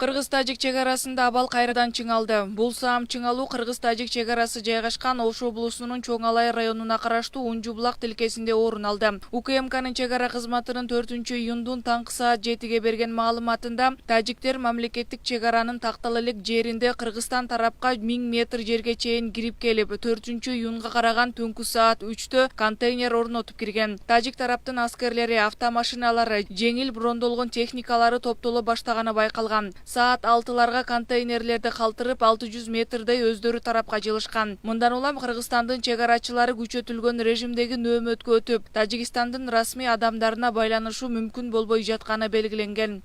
Кыргыз-тажик чегарасында абал кайрадан чыңалды. Бул саам чыңалуу Кыргыз-тажик чегарасы жайгашкан Ош облусунун Чоң Алай районуна караштуу Унжу булак тилкесинде орун алды. УКМКнын чегара кызматынын 4-июндун таңкы саат 7-ге берген маалыматында тажиктер мамлекеттик чегаранын тактал элек жеринде Кыргызстан тарапка 1000 метр жерге чейин кирип келип, 4-июнга караган түнкү саат 3-тө контейнер орнотуп кирген. Тажик тараптын аскерлери, автомашиналары, жеңил брондолгон техникалары топтоло баштаганы байкалган. Саат 6-ларга контейнерлерди калтырып 600 метрдей өздөрү тарапка жылышкан. Мындан улам Кыргызстандын чегарачылары күчөтүлгөн режимдеги нөөмөткө өтүп, Тажикстандын расмий адамдарына байланышу мүмкүн болбой жатканы белгиленген.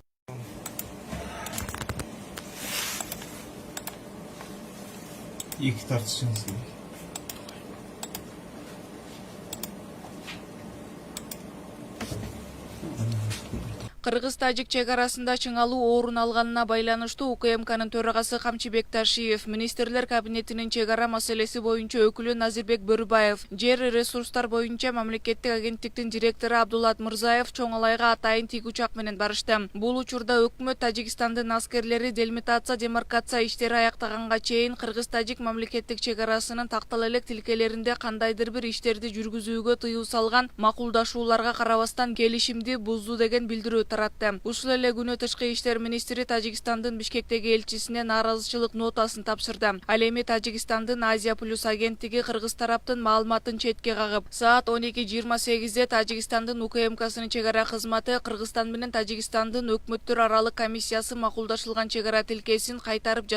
Эки тартышыңыз керек. Кыргыз-тажик чегарасында чыңалуу орун алганына байланыштуу УКМКнын төрагасы Камчыбек Ташиев, министрлер кабинетинин чегара маселеси боюнча өкүлү Назирбек Бөрүбаев, жер ресурстар боюнча мамлекеттик агенттиктин директору Абдулат Мырзаев Чоң Алайга атайын тик учак менен барышты. Бул учурда өкмөт Тажикстандын аскерлери делимитация демаркация иштери аяктаганга чейин Кыргыз-тажик мамлекеттик чегарасынын тактал элек тилкелеринде кандайдыр бир иштерди жүргүзүүгө тыюу салган макулдашууларга карабастан келишимди бузду деген билдирүү таратты. Ушул эле күнү тышкы иштер министри Тажикстандын Бишкектеги элчисине нааразычылык нотасын тапшырды. Ал эми Тажикстандын Азия плюс агенттиги Кыргыз тараптын маалыматын четке кагып, саат 12:28-де Тажикстандын УКМКсынын чегара кызматы Кыргызстан менен Тажикстандын өкмөттөр аралык комиссиясы макулдашылган чегара тилкесин кайтарып